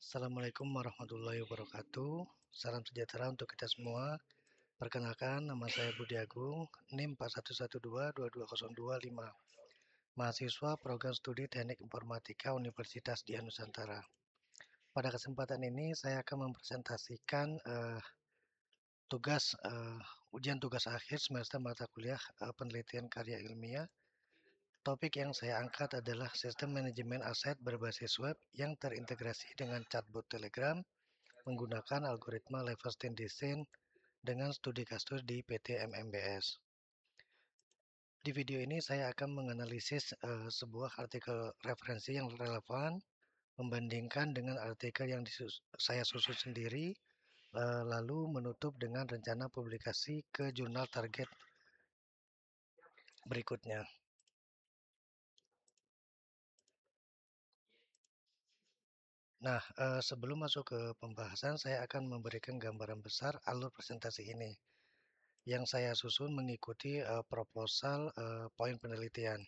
Assalamualaikum warahmatullahi wabarakatuh. Salam sejahtera untuk kita semua. Perkenalkan, nama saya Budi Agung, NIM 41122225, mahasiswa Program Studi Teknik Informatika Universitas Dian Nusantara. Pada kesempatan ini, saya akan mempresentasikan ujian tugas akhir semester mata kuliah penelitian karya ilmiah. Topik yang saya angkat adalah sistem manajemen aset berbasis web yang terintegrasi dengan chatbot Telegram menggunakan algoritma Leverstein Design dengan studi kasus di PT MMBS. Di video ini saya akan menganalisis sebuah artikel referensi yang relevan, membandingkan dengan artikel yang saya susun sendiri, lalu menutup dengan rencana publikasi ke jurnal target berikutnya. Nah, sebelum masuk ke pembahasan, saya akan memberikan gambaran besar alur presentasi ini. Yang saya susun mengikuti proposal poin penelitian.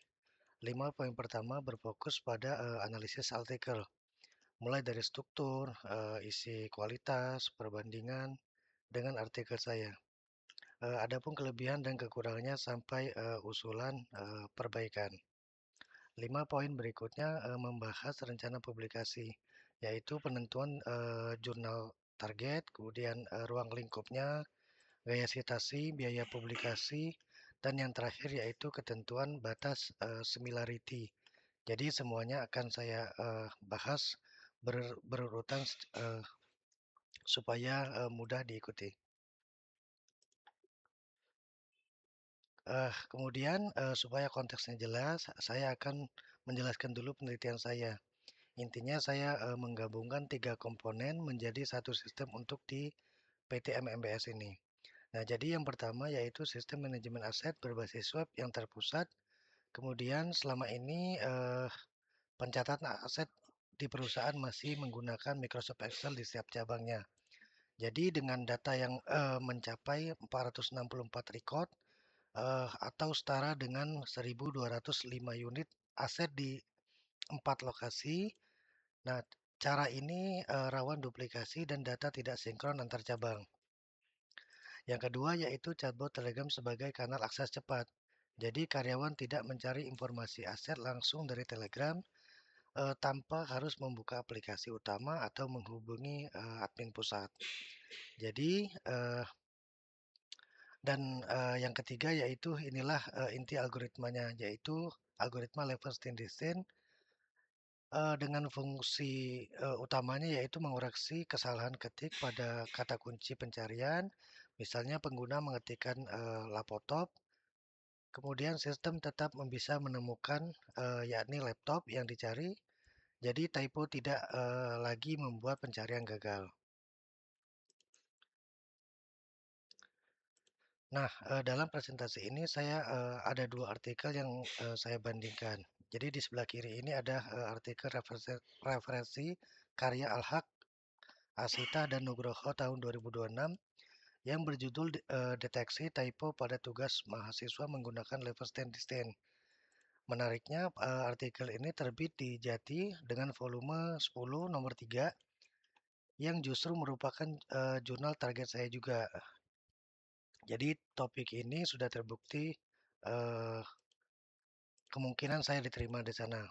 5 poin pertama berfokus pada analisis artikel, mulai dari struktur, isi kualitas, perbandingan dengan artikel saya. Adapun kelebihan dan kekurangannya sampai usulan perbaikan. 5 poin berikutnya membahas rencana publikasi, yaitu penentuan jurnal target, kemudian ruang lingkupnya, gaya sitasi, biaya publikasi, dan yang terakhir yaitu ketentuan batas similarity. Jadi semuanya akan saya bahas berurutan supaya mudah diikuti. Kemudian supaya konteksnya jelas, saya akan menjelaskan dulu penelitian saya. Intinya saya menggabungkan 3 komponen menjadi satu sistem untuk di PT MMBS ini. Nah, jadi yang pertama yaitu sistem manajemen aset berbasis web yang terpusat. Kemudian selama ini pencatatan aset di perusahaan masih menggunakan Microsoft Excel di setiap cabangnya. Jadi dengan data yang mencapai 464 record atau setara dengan 1.205 unit aset di 4 lokasi. Nah, cara ini rawan duplikasi dan data tidak sinkron antar cabang. Yang kedua yaitu chatbot Telegram sebagai kanal akses cepat. Jadi karyawan tidak mencari informasi aset langsung dari Telegram tanpa harus membuka aplikasi utama atau menghubungi admin pusat. Jadi yang ketiga yaitu inilah inti algoritmanya, yaitu algoritma Leverstein Design dengan fungsi utamanya yaitu mengoreksi kesalahan ketik pada kata kunci pencarian. Misalnya pengguna mengetikkan laptop, kemudian sistem tetap bisa menemukan yakni laptop yang dicari. Jadi typo tidak lagi membuat pencarian gagal. Nah, dalam presentasi ini saya ada 2 artikel yang saya bandingkan. Jadi di sebelah kiri ini ada artikel referensi karya Al-Haq, Asita, dan Nugroho tahun 2026 yang berjudul Deteksi Typo pada Tugas Mahasiswa Menggunakan Leverstein Design. Menariknya, artikel ini terbit di Jati dengan volume 10 nomor 3 yang justru merupakan jurnal target saya juga. Jadi topik ini sudah terbukti eh, kemungkinan saya diterima di sana.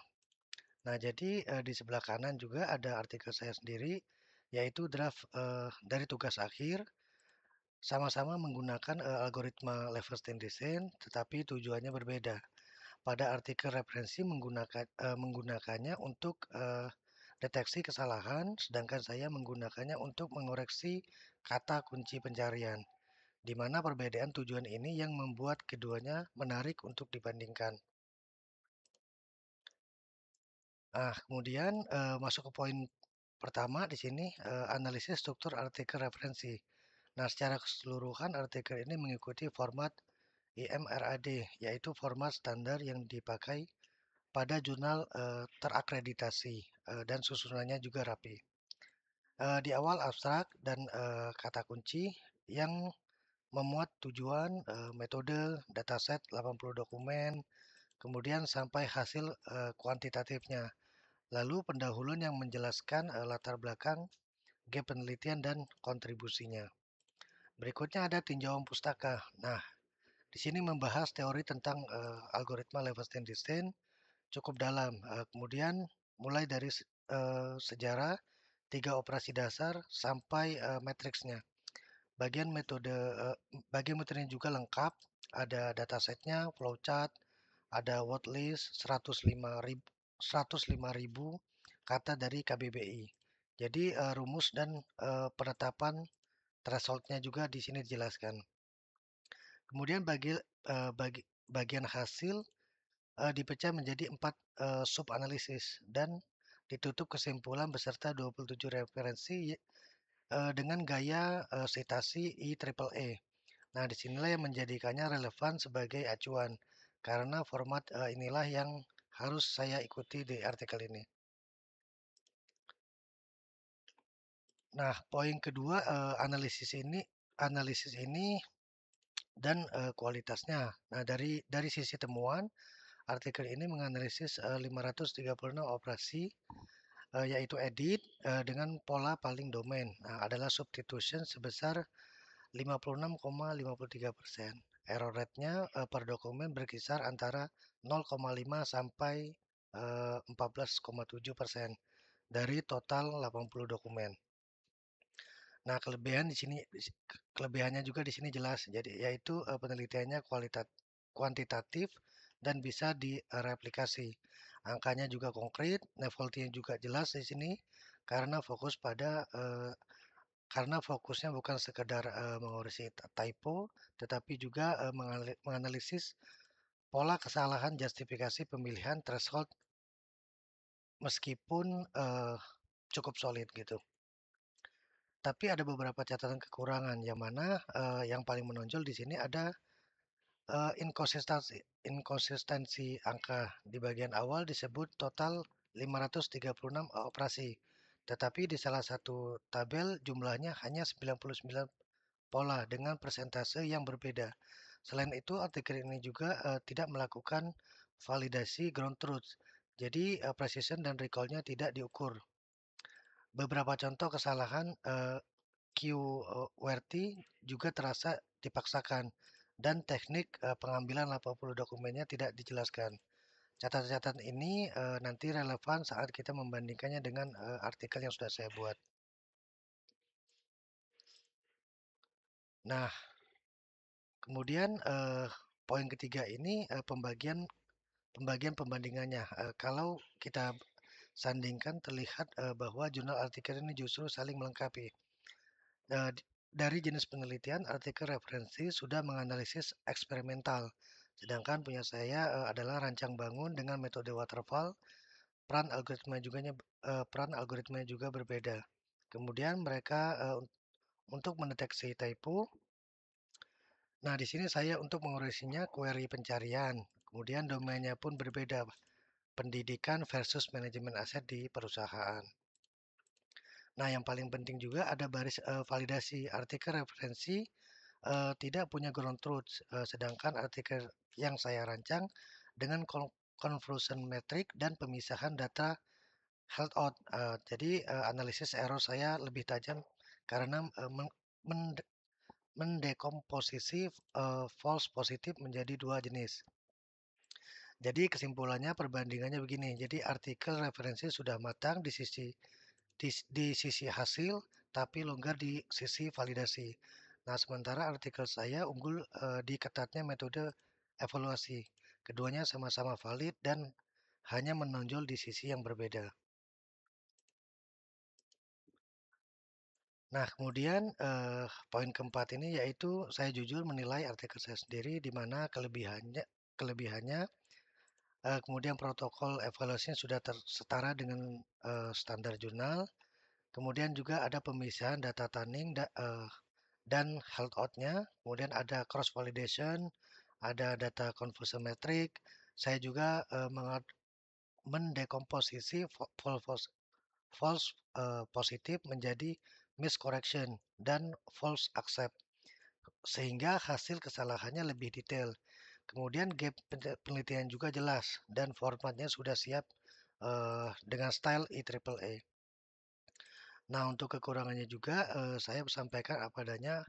Nah, jadi di sebelah kanan juga ada artikel saya sendiri, yaitu draft dari tugas akhir, sama-sama menggunakan algoritma Leverstein Design, tetapi tujuannya berbeda. Pada artikel referensi menggunakannya untuk deteksi kesalahan, sedangkan saya menggunakannya untuk mengoreksi kata kunci pencarian. Di mana perbedaan tujuan ini yang membuat keduanya menarik untuk dibandingkan. Kemudian masuk ke poin pertama di sini, analisis struktur artikel referensi. Nah, secara keseluruhan artikel ini mengikuti format IMRAD, yaitu format standar yang dipakai pada jurnal terakreditasi dan susunannya juga rapi. Di awal abstrak dan kata kunci yang memuat tujuan, metode, dataset 80 dokumen, kemudian sampai hasil kuantitatifnya. Lalu pendahuluan yang menjelaskan latar belakang gap penelitian dan kontribusinya. Berikutnya ada tinjauan pustaka. Nah, di sini membahas teori tentang algoritma Levenshtein cukup dalam. Kemudian mulai dari sejarah, tiga operasi dasar sampai matriksnya. Bagian metodenya juga lengkap. Ada datasetnya, flowchart, ada word list 105.000 kata dari KBBI. Jadi rumus dan penetapan thresholdnya juga di sini dijelaskan. Kemudian bagian hasil dipecah menjadi 4 sub analisis dan ditutup kesimpulan beserta 27 referensi dengan gaya sitasi IEEE. Nah, disinilah yang menjadikannya relevan sebagai acuan karena format inilah yang harus saya ikuti di artikel ini. Nah, poin kedua analisis ini dan kualitasnya. Nah, dari sisi temuan, artikel ini menganalisis 536 operasi yaitu edit dengan pola paling domain. Nah, adalah substitution sebesar 56,53%. Error rate-nya per dokumen berkisar antara 0,5 sampai 14,7% dari total 80 dokumen. Nah, kelebihannya juga di sini jelas. Jadi yaitu penelitiannya kuantitatif dan bisa direplikasi. Angkanya juga konkret, novelty-nya juga jelas di sini karena karena fokusnya bukan sekedar mengoreksi typo, tetapi juga menganalisis pola kesalahan justifikasi pemilihan threshold meskipun cukup solid gitu. Tapi ada beberapa catatan kekurangan yang mana yang paling menonjol di sini ada inkonsistensi angka. Di bagian awal disebut total 536 operasi, tetapi di salah satu tabel jumlahnya hanya 99 pola dengan persentase yang berbeda. Selain itu, artikel ini juga tidak melakukan validasi ground truth. Jadi, precision dan recall-nya tidak diukur. Beberapa contoh kesalahan QWERTY juga terasa dipaksakan dan teknik pengambilan 80 dokumennya tidak dijelaskan. Catatan-catatan ini nanti relevan saat kita membandingkannya dengan artikel yang sudah saya buat. Nah, kemudian poin ketiga ini pembagian pembandingannya. Kalau kita sandingkan terlihat bahwa jurnal artikel ini justru saling melengkapi. Dari jenis penelitian, artikel referensi sudah menganalisis eksperimental, sedangkan punya saya adalah rancang bangun dengan metode waterfall. Peran algoritma juga berbeda. Kemudian mereka untuk mendeteksi typo. Nah, di sini saya untuk mengurusinya query pencarian. Kemudian domainnya pun berbeda, pendidikan versus manajemen aset di perusahaan. Nah, yang paling penting juga ada baris validasi. Artikel referensi tidak punya ground truth, sedangkan artikel yang saya rancang dengan conversion metric dan pemisahan data held out. Jadi analisis error saya lebih tajam karena mendekomposisi false positif menjadi dua jenis. Jadi kesimpulannya perbandingannya begini. Jadi artikel referensi sudah matang di sisi hasil, tapi longgar di sisi validasi. Nah, sementara artikel saya unggul di ketatnya metode evaluasi. Keduanya sama-sama valid dan hanya menonjol di sisi yang berbeda. Nah, kemudian poin keempat ini yaitu saya jujur menilai artikel saya sendiri di mana kelebihannya kemudian protokol evaluasinya sudah setara dengan standar jurnal. Kemudian juga ada pemisahan data tunning dan held out-nya. Kemudian ada cross validation, ada data conversion metric. Saya juga mendekomposisi false positif menjadi miscorrection dan false accept sehingga hasil kesalahannya lebih detail. Kemudian gap penelitian juga jelas dan formatnya sudah siap dengan style IEEE. Nah, untuk kekurangannya juga, saya sampaikan apa adanya,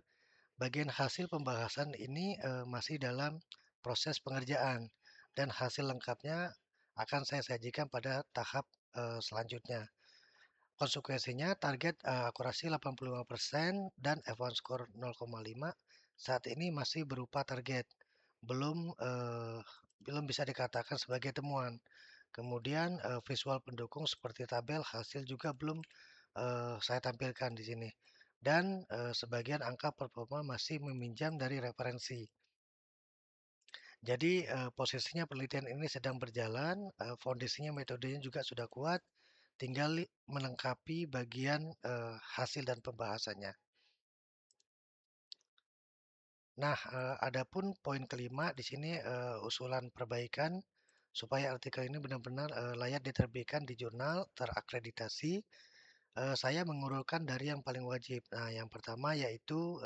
bagian hasil pembahasan ini, masih dalam proses pengerjaan dan hasil lengkapnya akan saya sajikan pada tahap, selanjutnya. Konsekuensinya target, akurasi 85% dan F1 score 0,5 saat ini masih berupa target, belum, belum bisa dikatakan sebagai temuan. Kemudian, visual pendukung seperti tabel hasil juga belum, saya tampilkan di sini. Dan, sebagian angka performa masih meminjam dari referensi. Jadi, posisinya penelitian ini sedang berjalan, fondasinya metodenya juga sudah kuat, tinggal melengkapi bagian, hasil dan pembahasannya. Nah, adapun poin kelima di sini, usulan perbaikan supaya artikel ini benar-benar, layak diterbitkan di jurnal terakreditasi. Saya mengurutkan dari yang paling wajib. Nah, yang pertama yaitu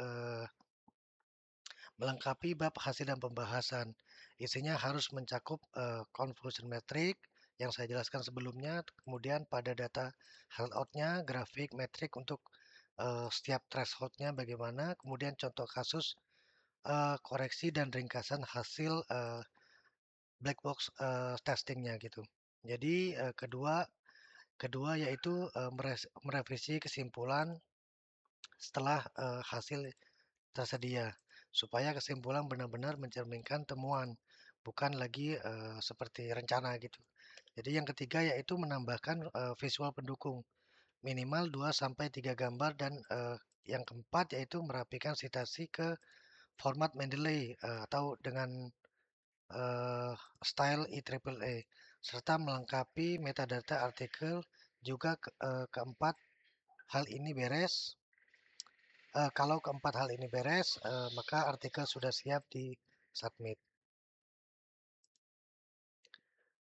melengkapi bab hasil dan pembahasan. Isinya harus mencakup convolution metric yang saya jelaskan sebelumnya, kemudian pada data handout-nya, grafik, metrik untuk setiap threshold-nya bagaimana, kemudian contoh kasus koreksi dan ringkasan hasil black box testingnya gitu. Jadi kedua kedua yaitu merevisi kesimpulan setelah hasil tersedia, supaya kesimpulan benar-benar mencerminkan temuan, bukan lagi seperti rencana gitu. Jadi yang ketiga yaitu menambahkan visual pendukung, minimal 2 sampai 3 gambar dan yang keempat yaitu merapikan citasi ke format Mendeley atau dengan eh, style IEEE serta melengkapi metadata artikel juga keempat hal ini beres. Kalau keempat hal ini beres, maka artikel sudah siap di submit.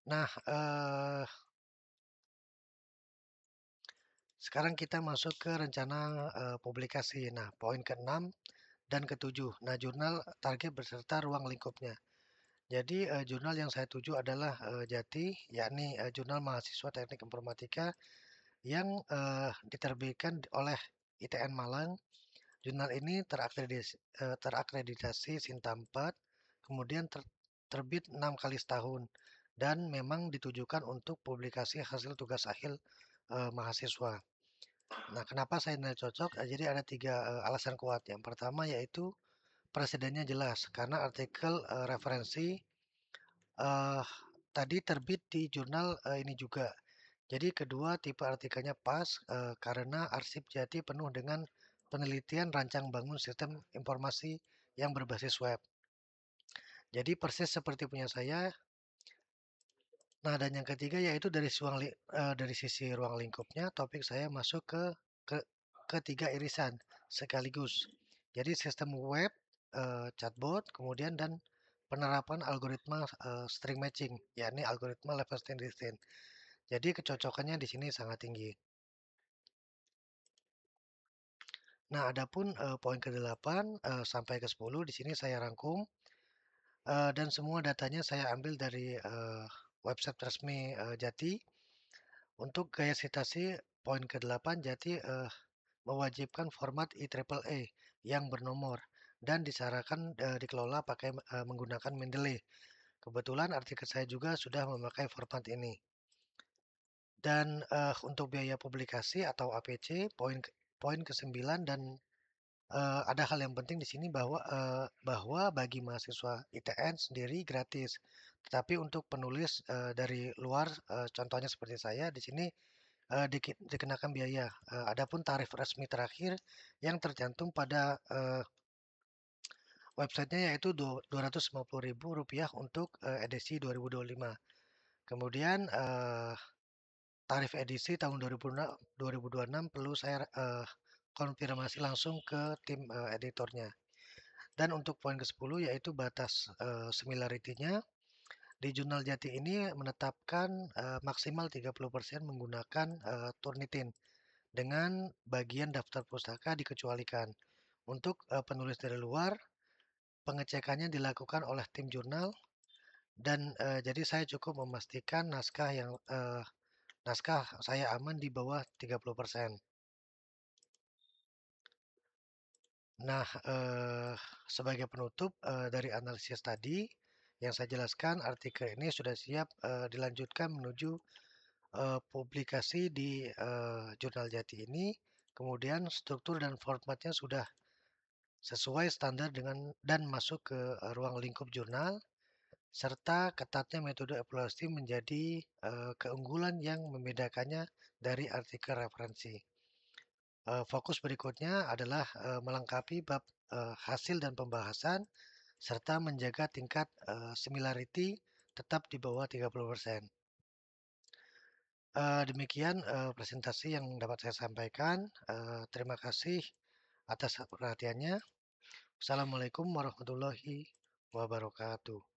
Nah, sekarang kita masuk ke rencana publikasi. Nah, poin ke-6 dan ke-7. Nah, jurnal target beserta ruang lingkupnya. Jadi, jurnal yang saya tuju adalah Jati, yakni Jurnal Mahasiswa Teknik Informatika yang diterbitkan oleh ITN Malang. Jurnal ini terakreditasi Sinta 4, kemudian terbit 6 kali setahun, dan memang ditujukan untuk publikasi hasil tugas akhir mahasiswa. Nah, kenapa saya nilai cocok? Jadi ada tiga alasan kuat. Yang pertama yaitu presidennya jelas, karena artikel referensi eh, tadi terbit di jurnal ini juga. Jadi kedua tipe artikelnya pas karena arsip Jati penuh dengan penelitian rancang bangun sistem informasi yang berbasis web. Jadi persis seperti punya saya. Nah, dan yang ketiga yaitu dari sisi ruang lingkupnya, topik saya masuk ke ketiga irisan sekaligus. Jadi sistem web, chatbot, kemudian dan penerapan algoritma string matching, yakni algoritma Levenshtein Distance. Jadi kecocokannya di sini sangat tinggi. Nah, adapun poin ke-8 sampai ke-10 di sini saya rangkum dan semua datanya saya ambil dari website resmi Jati. Untuk gaya citasi poin ke-8 Jati mewajibkan format IEEE yang bernomor dan disarankan dikelola pakai menggunakan Mendeley. Kebetulan artikel saya juga sudah memakai format ini. Dan untuk biaya publikasi atau APC poin ke-9 dan ada hal yang penting di sini bahwa bagi mahasiswa ITN sendiri gratis. Tetapi untuk penulis dari luar, contohnya seperti saya di sini dikenakan biaya. Adapun tarif resmi terakhir yang tercantum pada websitenya yaitu Rp250.000 untuk edisi 2025. Kemudian tarif edisi tahun 2026 perlu saya konfirmasi langsung ke tim editornya. Dan untuk poin ke-10 yaitu batas similarity-nya. Di Jurnal Jati ini menetapkan maksimal 30% menggunakan Turnitin dengan bagian daftar pustaka dikecualikan. Untuk penulis dari luar, pengecekannya dilakukan oleh tim jurnal dan jadi saya cukup memastikan naskah yang naskah saya aman di bawah 30%. Nah, sebagai penutup, dari analisis tadi yang saya jelaskan, artikel ini sudah siap, dilanjutkan menuju, publikasi di, Jurnal Jati ini. Kemudian struktur dan formatnya sudah sesuai standar dengan dan masuk ke, ruang lingkup jurnal, serta ketatnya metode evaluasi menjadi, keunggulan yang membedakannya dari artikel referensi. Fokus berikutnya adalah, melengkapi bab, hasil dan pembahasan serta menjaga tingkat, similarity tetap di bawah 30%. Demikian, presentasi yang dapat saya sampaikan. Terima kasih atas perhatiannya. Assalamualaikum warahmatullahi wabarakatuh.